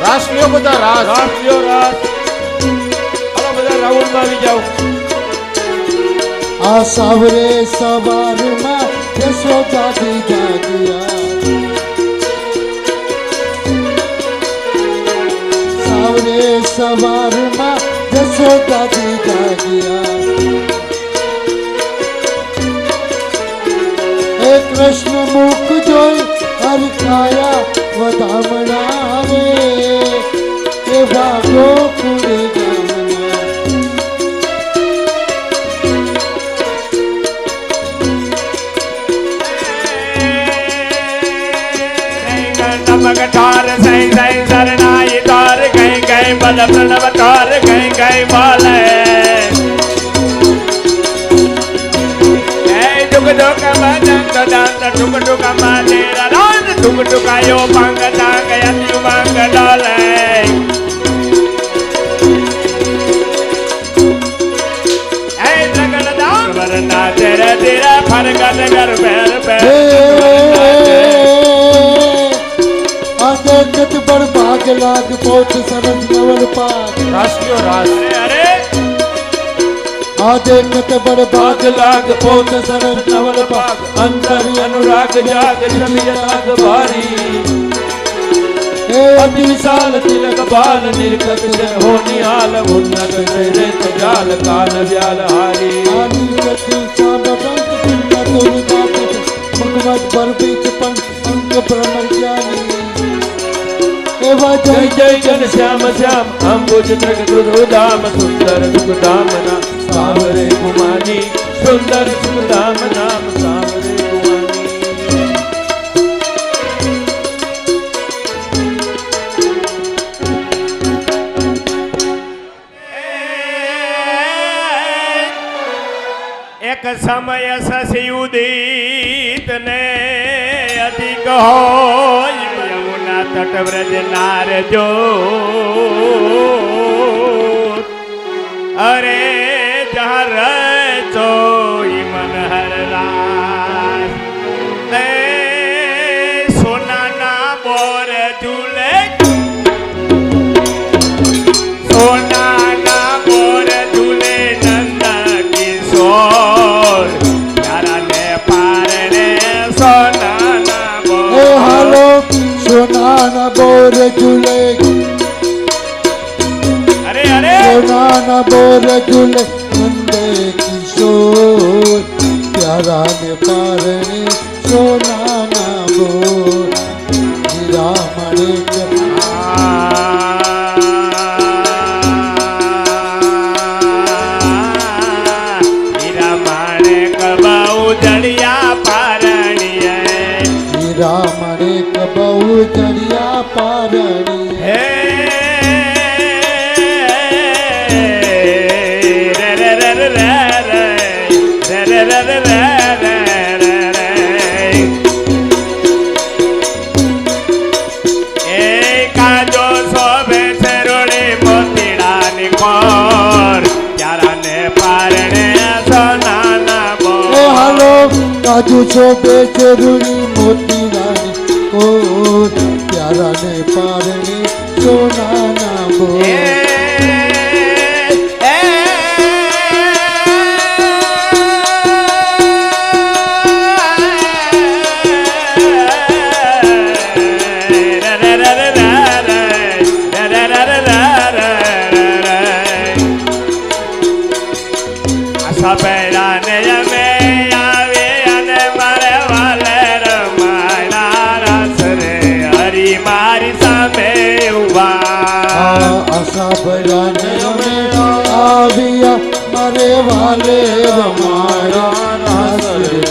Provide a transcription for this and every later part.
રાસ લ્યો બધા રાસ. રાસ લ્યો રાસ. હાલો બધા રાઉન્ડમાં આવી જાઓ. આ સાવરે સવારમાં યશોદાજી જાગ્યા, સાવરે સવારમાં યશોદાજી જાગ્યા. હે કૃષ્ણ મુખ જોઈ હરખાયા વધામણા રે, એ ભાગો કુળે ગામના. ठार सही सही शरणाई तार गई गई बल प्रणव तार गई गई बाले टुक टुक मदंग दंत टुक टुक मातेरा रान टुक टुकायो पंग दांग यति उमंग डाले जगन दांग वरना तेरे तेरा फरगत कर पैर पैर देखत बड़ भाग लाग पहुंच सरस नवल पाग. રાસ લ્યો રાસ. अरे आ देखत बड़ भाग लाग पहुंच सरस नवल पाग. अंतर अनुराग जाग छवि राग भारी हे अति विशाल तिलक बाल निर्गत जन हो निहाल उन्नत रेत जाल काल व्याल हारी आनी कति साब रंग चिंता तोरी बात भगवत बर बीच पंच अंक ब्रह्म ज्ञानी. जय जय जन श्याम श्याम अंबुज तृग दुर्धाम सुंदर सुखधामना सावरे कुमानी सुंदर सुखधाम नाम सावरे कुमानी. एक समय शशि उदित ने अधिक हो यमुना तट व्रज नार जो अरे जहाँ रचो मन हर रास सोना ना बोर झूले सोना ना बोर झूले नंद किशोर यारा ने पारने सोना ना बोर. हे हालो सोना न बोर झूले, अरे अरे सोना न बोर झूले नंदे किशोर. प्यारा ने पारणी सोना न बोर. हीरा मणिक हीरा माणिक बहु जड़िया पारणी हीरा मणिक बहु जड़िया पारणी. हे रे रे रे रे रे रे रे रे रे रे काजो सोबे सेरोड़ी मोतीड़ा निकोर प्यारा ने पारणे सोना ना बोर. हे हालो काजू शोभे चरूड़ी मोती रानी कोर. प्यारा ने पारणी सोना न बोर. आविया मारे वाले रमाया रास रे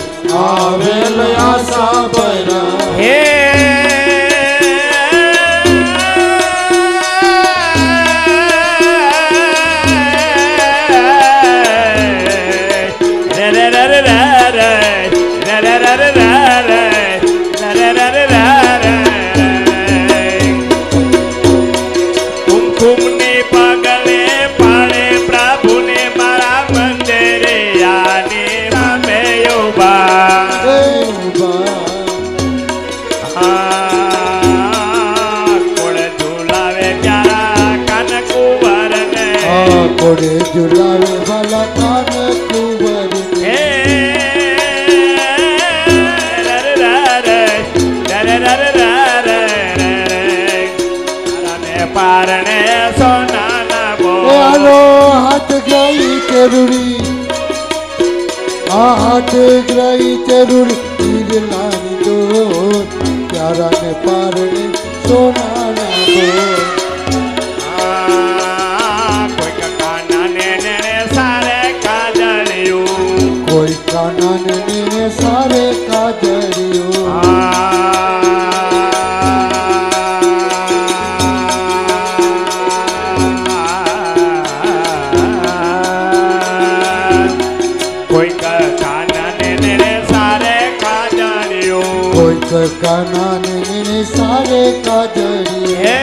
आवेल आशा बरा. हे घोड़े झुलावे वाला कान कुंवर હે ર ર ર ર ર ર ર તારાને પારણે સોનાના બોલ આનો હાથ ગઈ ચરૂડી આ હાથ ગઈ ચરૂડી તીર લાની દોર પ્યારા ને પારણે સોનાના બોલ કોઈ કાના ને સારે કાજળિયું કોઈ કાના ને સારે કાજળિયો કોઈ કાના ને સારે કાજળિયું કોઈ કાના ને સારે કાજળિયો હે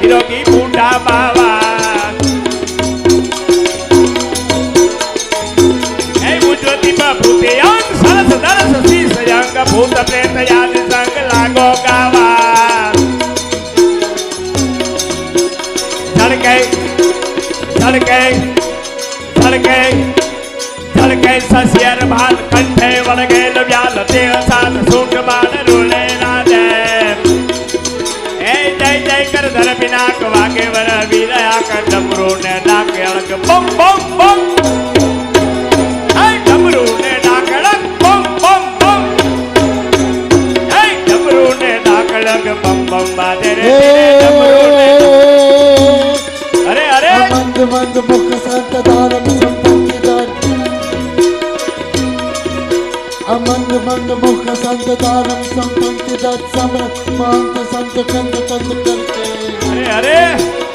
Hiroki Buddha Baba Hey Mujoti Babhuteyan Saras Daras Sisayanga Bhuta Pretayan Sang Lago Gava Jalkai Jalkai Jalkai Jalkai Sasyar Bhal Kanthe Valgai Lavyal Teo Sat Sukman Rule Radhe જય જય કર ધર પિનાક વાગે વર વિરયા કર ડમરૂ ને ડાકળક બમ બમ બમ હે ડમરૂ ને ડાકળક બમ બમ બમ હે ડમરૂ ને ડાકળક બમ બમ બાજે રે ડમરૂ ને અરે અરે મંદ મંદ મુખ સંત ધારમ સંપત્તિ દાન અમંદ મંદ મુખ સંત ધારમ સંપત્તિ દાન સમરથ મહંત સંત કંદ કંદ કરકે અરે અરે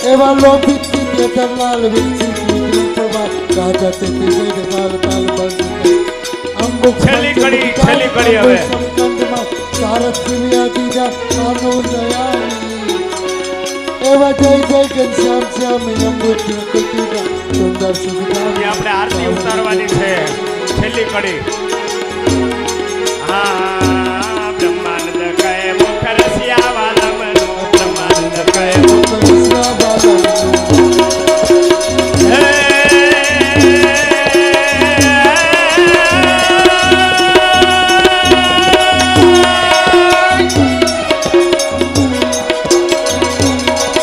એવા લોભિત થી લાલ વિકસિત પ્રભા રાજા તે તે તાલ તાલ બંધ અંબુક છેલ્લી કડી હવે સંકંદમાં ભારત સિવિયા દીજા કાનો દયાની એવા જય જય ઘનશ્યામ શ્યામ અમૃત કૃતિકા સુંદર સુવિધા આપણે આરતી ઉતારવાની છે છેલ્લી કડી બ્રહ્માનંદ કહે મુખ રસિયા વાલમનો બ્રહ્માનંદ કહે મુખ કૃષ્ણ બાબા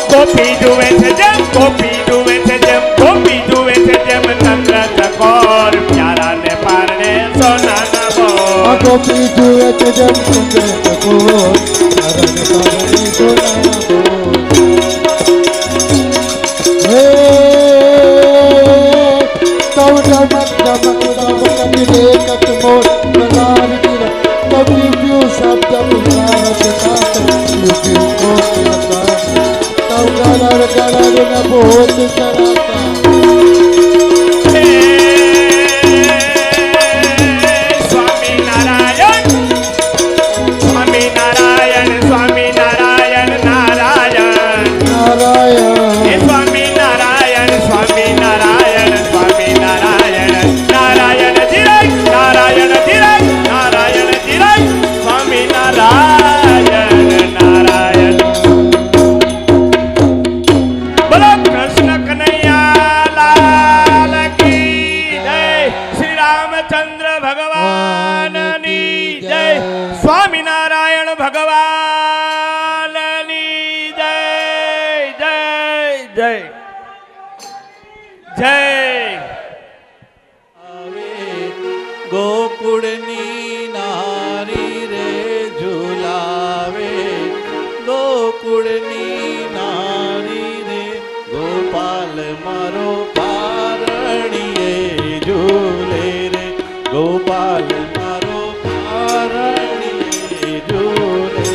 ગોપી જુએ છે જેમ ગોપી જુએ છે જેમ ગોપી જુએ છે જેમ નમ્ર ચકોર પ્યારા ને પારણે સોનાના બોલ ગોપી જુએ છે જેમ સુંદર ચકોર હરણ પારણે સોનાના બોલ હે તવ ડમક ડમક ડમક નિરેકત મોર કલાર ગિર કવિ વ્યુ શબ્દ પુરાણ જગાત યુગી કોટ લતા તવ ગલર ગલર ન બોત કરાતા ગોકુળની નારી રે ઝુલાવે ગોકુળની નારી રે ગોપાલ મારો પારણીએ ઝૂલે રે ગોપાલ મારો પારણીએ ઝૂલે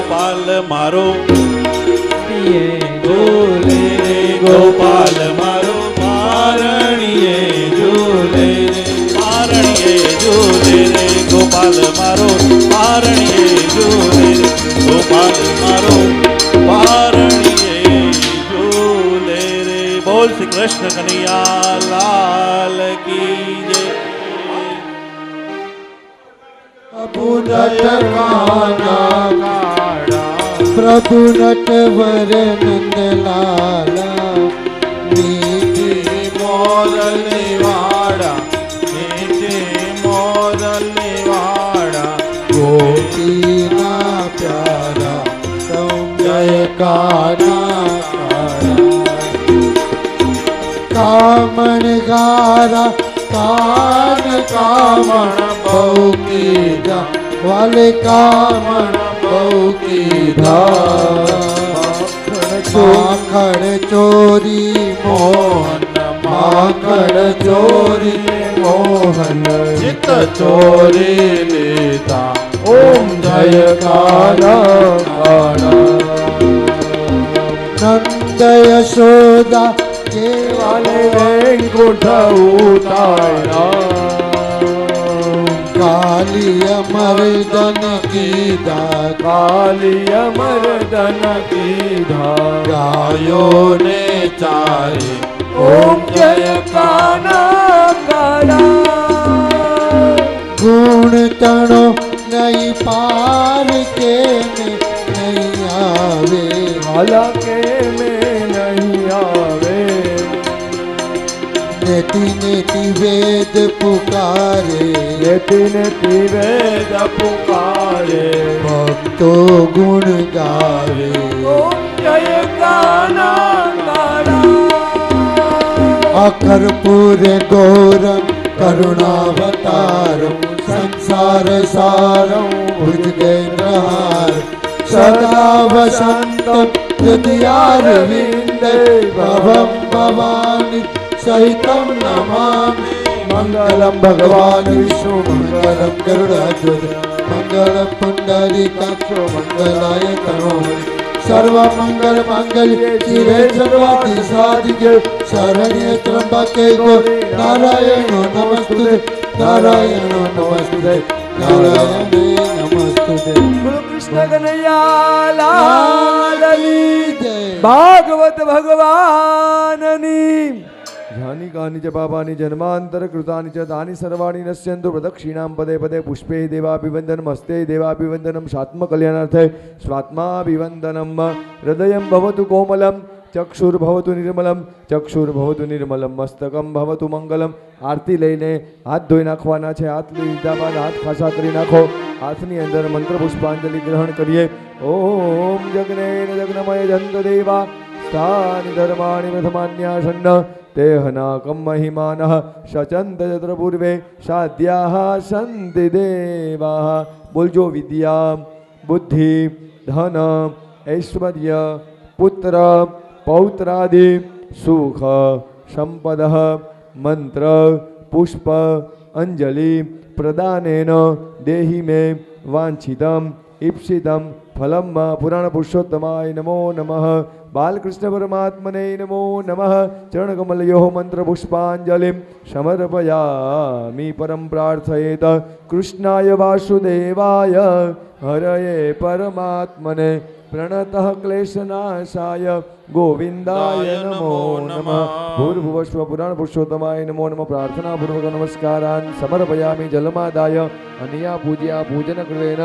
ગોપાલ મારો પિયે ઝૂલે રે ગોપાલ મારો પારણીએ ઝૂલે રે પારણીએ ઝૂલે રે ગોપાલ મારો પારણીએ ઝૂલે રે ગોપાલ મારો પારણીએ ઝૂલે રે. બોલ શ્રી કૃષ્ણ કનૈયા લાલ કી જય. પ્રભુ નટવાના કાળા પ્રભુ નટવર નંદલાલા મીઠી મોરલી વાડા મીઠી મોરલી વાડા ગોપીના પ્યારા સૌંદર્ય કાના કામણ ગારા કાન કામણ બહુ કીધા વાલે કામણ બહુ કીધા માખણ ચોરી મોહન માખણ ચોરી મોહન ચિત્ત ચોરી લેતા ઓમ જય કાના નંદ યશોદા કેવલે વૈકુંઠ ઉતાર્યા કાલિય મર્દન કીધા કાલિય મર્દન કીધા ગાયો ને ચારે ઓમ જય કાના કાળા ગુણ તણો નહીં પાર કે નહીં આવે હાલા કે મેં નહીં આવે નેતિ નેતિ વેદ પુકારે નેતિ નેતિ વેદ પુકારે ભક્તો ગુણ ગાવે ઓમ જય કાના કાળા અકર્પૂર ગૌરમ કરુણાવતારમ સંસાર સારમ ભુજગેન્દ્રહાર સદા વસંતમ હૃદયારવિંદે ભવમ ભવાની સહિતમ નમામિ મંગલમ ભગવાન વિષ્ણુ મંગલમ ગરુડાધ્વજ મંગલમ પુંડરીકાક્ષો મંગલાય તનોહરિ સર્વ મંગલ માંગલ્ય શિરે સર્વાર્થ સાધિકે શરણ્ય ત્રંબકે ગૌરી નારાયણો નમસ્તુતે નારાયણો નમસ્તુતે નારાયણે નમસ્તુતે. બોલો કૃષ્ણ કનૈયા લાલની જય. ભાગવત ભગવાનની જાનિકાની ચ પાપાની જન્માંતર કૃતાની ચ તાની સર્વાણી નશ્યંતુ પ્રદક્ષિણામ પદે પદે પુષ્પે દેવાભિવંદનમ હસ્તે દેવાભિવંદનમ સ્વાત્મ કલ્યાણાર્થે સ્વાત્માભિવંદનમ હૃદયમ ભવતુ કોમલમ ચક્ષુર્ભવતુ નિર્મલમ ચક્ષુર્ભવતુ નિર્મલમ મસ્તકમ ભવતુ મંગલમ. આરતી લઈને હાથ ધોઈ નાખવાના છે. હાથ લીધા બાદ હાથ ખાસા કરી નાખો. હાથની અંદર મંત્ર પુષ્પાંજલિ ગ્રહણ કરીએ. ઓમ જગ્નેન જગ્નમય જંત દેવા સ્થાનિ ધર્માણિ પ્રથમાન્યાસન્ન તેહનાકમ મહિમાનઃ શચંત જત્ર પૂર્વે સાધ્યાઃ સંતિ દેવાઃ. બોલજો વિદ્યા બુદ્ધિ ધન ઐશ્વર્ય પુત્ર પૌત્રાદિ સુખ સંપદ મંત્ર પુષ્પ અંજલિ પ્રદાનેન દેહી મે વાંછિતમ ઈપ્સિતમ ફલમ પુરાણ પુરુષોત્તમાય નમો નમઃ. બાલકૃષ્ણ પરમાત્મને નમો નમઃ. ચરણકમલયોઃ મંત્ર પુષ્પાંજલિં સમર્પયામિ. પરમ પ્રાર્થયેત કૃષ્ણાય વાસુદેવાય હરયે પરમાત્મને પ્રણતઃ ક્લેશનાશાય ગોવિંદાય નમો નમઃ. ભૂર્ભુવસ્વ પુરાણ પુરુષોત્તમાય નમો નમઃ. પ્રાર્થના પૂર્વક નમસ્કારાન સમર્પયામિ જલમાદાય અનિયા પૂજ્યા પૂજન કૃતેન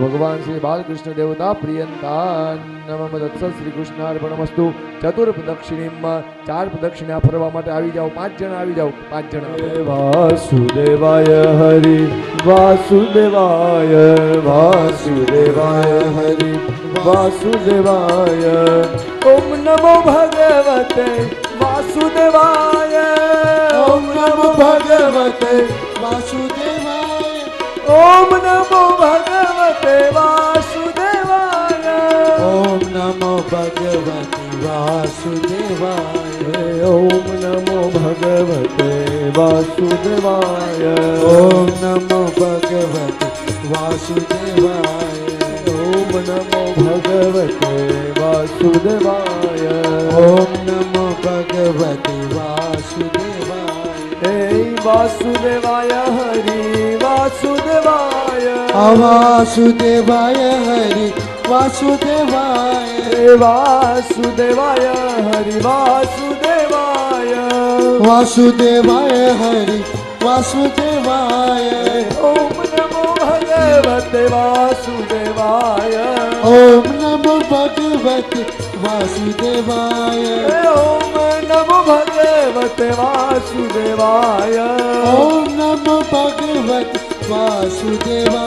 ભગવાન શ્રી બાલકૃષ્ણ દેવતા પ્રિયંતા નમઃ. દત્સ શ્રી કૃષ્ણાર્પણમસ્તુ. ચતુર પ્રદક્ષિણીમાં 4 પ્રદક્ષિણા ફરવા માટે આવી જાઓ. 5 જણા આવી જાઓ. 5 જણા. વાસુદેવાય હરિ વાસુદેવાય વાસુદેવાય હરિ વાસુદેવાય. ઓમ નમો ભગવતે વાસુદેવાય. ઓમ નમો ભગવતે વાસુદેવાય. ઓમ નમો ભગવતે વાસુદેવાય. ઓમ નમો ભગવતે વાસુદેવાય. ઓમ નમો ભગવતે વાસુદેવાય. ઓમ નમો ભગવતે વાસુદેવાય. ઓમ નમો ભગવતે વાસુદેવાય. ઓમ નમો ભગવતે વાસુદેવાય. હે વાસુદેવાય હરિ વાસુદેવાય. વાસુદેવાય હરિ વાસુદેવાય. હે વાસુદેવાય હરિ વાસુદેવાય. વાસુદેવાય હરિ વાસુદેવાય. ઓમ નમો ભગવતે વાસુદેવાય. ઓમ નમો ભગવતે વાસુદેવાય. ઓમ નમો ભગવતે વાસુદેવાય. ઓમ નમો ભગવતે વાસુદેવાય.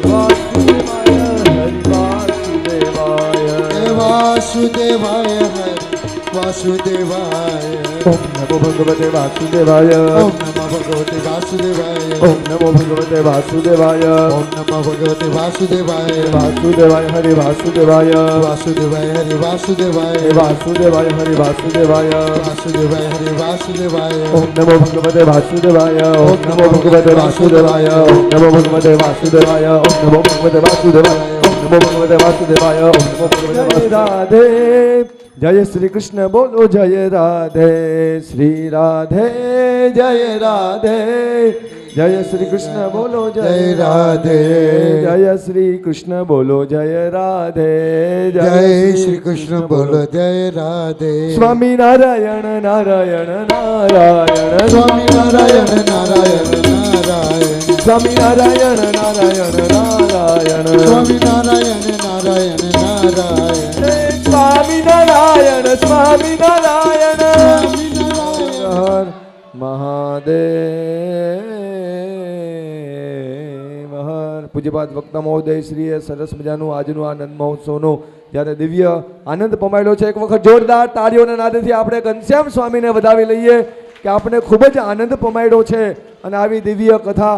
વાસુદેવાય હરિ વાસુદેવાય. વાસુદેવાય હરિ વાસુદેવાય. ઓમ નમો ભગવતે વાસુદેવાય. ઓમ નમો ભગવતે વાસુદેવાય. ઓમ નમો ભગવતે વાસુદેવાય. ઓમ નમો ભગવતે વાસુદેવાય. વાસુદેવાય હરિ વાસુદેવાય. વાસુદેવાય હરિ વાસુદેવાય. વાસુદેવાય હરિ વાસુદેવાય. વાસુદેવાય હરિ વાસુદેવાય. ઓમ નમો ભગવતે વાસુદેવાય. ઓમ નમો ભગવતે વાસુદેવાય. ઓમ નમો ભગવતે વાસુદેવાય. ઓમ નમો ભગવતે વાસુદેવાય. ઓમ નમો ભગવતે વાસુદેવાય. ઓમ નમો ભગવતે રાધે. જય શ્રી કૃષ્ણ બોલો જય રાધે. શ્રી રાધે જય રાધે. જય શ્રી કૃષ્ણ બોલો જય રાધે. જય શ્રી કૃષ્ણ બોલો જય રાધે. જય શ્રી કૃષ્ણ બોલો જય રાધે. સ્વામી નારાયણ નારાયણ નારાયણ. સ્વામી નારાયણ નારાયણ નારાયણ. સ્વામી નારાયણ નારાયણ નારાયણ. સ્વામી નારાયણ નારાયણ નારાયણ. સ્વામી નારાયણ સ્વામી નારાયણ. સ્વામી નારાયણ. હર મહાદેવ હર. પૂજ્યપાદ વક્તા મહોદય શ્રીએ સરસ મજાનું આજનું આનંદ મહોત્સવનું જ્યારે દિવ્ય આનંદ પમાયેલો છે. એક વખત જોરદાર તાળીઓના નાદથી આપણે ઘનશ્યામ સ્વામીને વધાવી લઈએ કે આપણે ખૂબ જ આનંદ પમાયેલો છે અને આવી દિવ્ય કથા